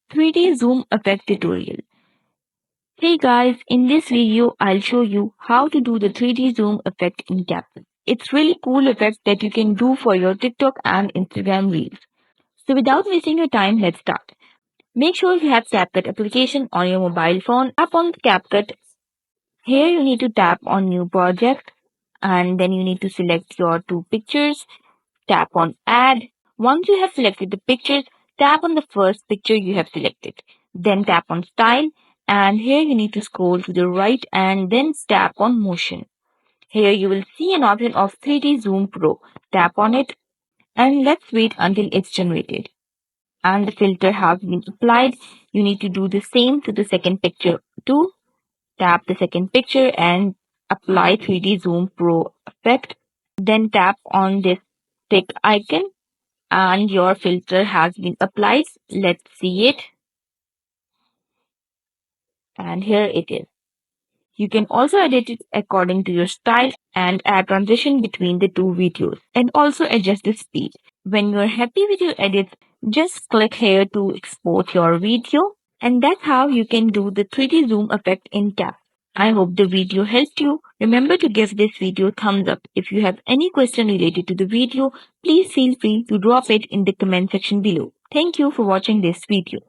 3D zoom effect tutorial. Hey guys, in this video I'll show you how to do the 3D zoom effect in CapCut. It's really cool effect that you can do for your TikTok and Instagram reels. So without wasting your time, let's start. Make sure you have CapCut application on your mobile phone. Tap on CapCut. Here you need to tap on new project and then you need to select your two pictures. Tap on add. Once you have selected the pictures, tap on the first picture you have selected. Then tap on style and here you need to scroll to the right and then tap on motion. Here you will see an option of 3D Zoom Pro. Tap on it and let's wait until it's generated. And the filter has been applied. You need to do the same to the second picture too. Tap the second picture and apply 3D Zoom Pro effect. Then tap on this tick icon and your filter has been applied. Let's see it. And here it is. You can also edit it according to your style and add transition between the two videos and also adjust the speed. When you're happy with your edits, just click here to export your video. And that's how you can do the 3D zoom effect in Cap. I hope the video helped you. Remember to give this video thumbs up. If you have any question related to the video, please feel free to drop it in the comment section below. Thank you for watching this video.